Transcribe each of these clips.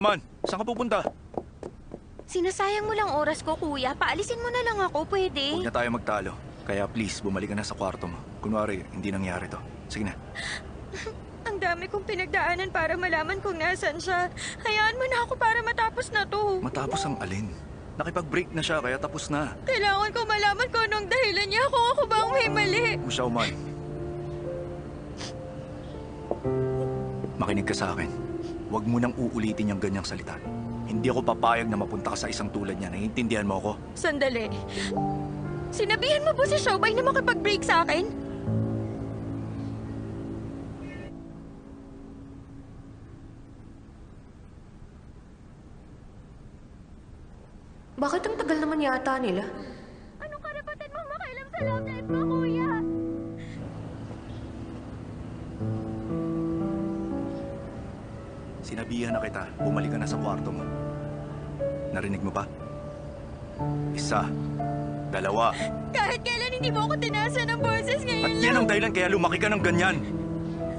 Man, saan ka pupunta? Sinasayang mo lang oras ko, kuya. Paalisin mo na lang ako, pwede? Huwag na tayo magtalo. Kaya please, bumalik ka na sa kwarto mo. Kunwari, hindi nangyari to. Sige na. Ang dami kong pinagdaanan para malaman kung nasan siya. Hayaan mo na ako para matapos na to. Matapos ang alin? Nakipag-break na siya, kaya tapos na. Kailangan ko malaman kung anong dahilan niya kung ako ba ang may mali. Musyauman. Makinig ka sa akin. Huwag mo nang uulitin yung ganyang salita. Hindi ako papayag na mapunta ka sa isang tulad niya. Naiintindihan mo ako? Sandali. Sinabihan mo ba si Xiaobay na makipag-break sa akin? Bakit ang tagal naman yata nila? Anong karapatan mo makailam sa love life mo, kuya? Sinabihan na kita, bumalik ka na sa kwarto mo. Narinig mo pa? Isa. Dalawa. Kahit kailan hindi mo ako tinasan ng boses ngayon At lang. yan ang dahilan kaya lumaki ka ng ganyan.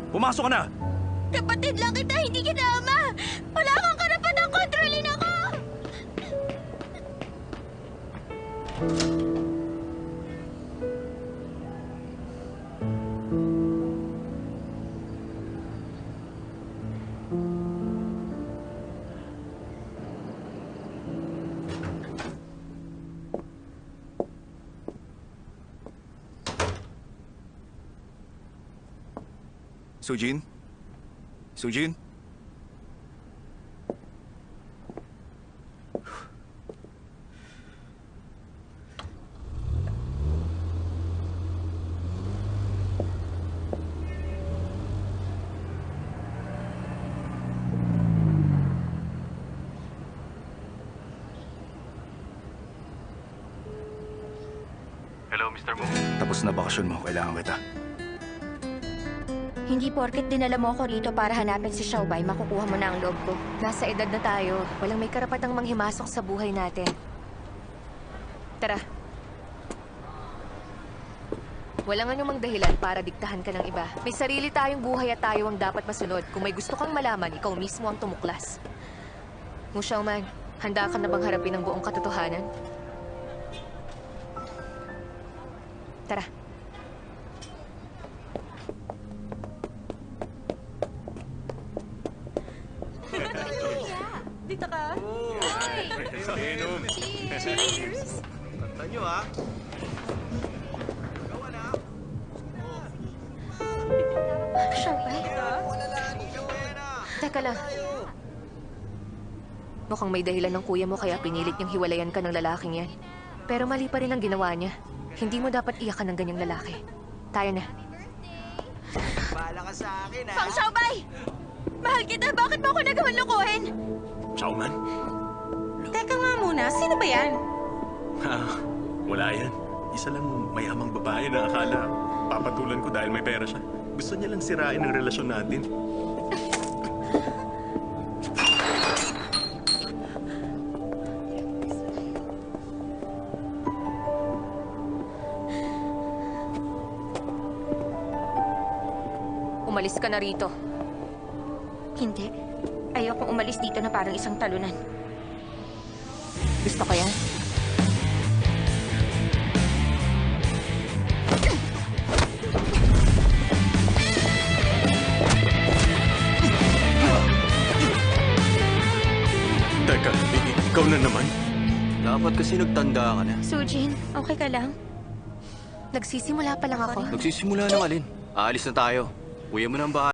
Pumasok ka na! Kapatid lang kita, hindi kita ama. Wala kang karapatang kontrolin ako. Sujin? Sujin? Hello, Mr. Mo. Tapos na bakasyon mo, kailangan kita. Hindi porket dinala mo ako rito para hanapin si Xiaobay, makukuha mo na ang loob ko. Nasa edad na tayo. Walang may karapatang manghimasok sa buhay natin. Tara. Walang anumang dahilan para diktahan ka ng iba. May sarili tayong buhay at tayo ang dapat masunod. Kung may gusto kang malaman, ikaw mismo ang tumuklas. Musyauman, handa ka na bang harapin ang buong katotohanan? Tara. Dito ka. Inom. Cheers! Tanta nyo, ha? Xiaobay? Teka lang. Mukhang may dahilan ng kuya mo kaya pinilit niyang hiwalayan ka ng lalaking yan. Pero mali pa rin ang ginawa niya. Hindi mo dapat iyakan ng ganyang lalaki. Tayo na. Bahala ka sa akin, ha? Pang Xiaobay! Mahal kita, bakit mo ako nagawan lokohin? Xiaoman? Teka nga muna, sino ba yan? Wala yan. Isa lang mayamang babae na akala papatulan ko dahil may pera siya. Gusto niya lang sirain ang relasyon natin. Umalis ka na rito. Hindi. Ayokong umalis dito na parang isang talunan. Gusto ko yan? Teka, ikaw na naman? Dapat kasi nagtanda ka na. Sujin, okay ka lang? Nagsisimula pa lang ako. Nagsisimula ng alin. Aalis na tayo. Uwi mo ng bahay.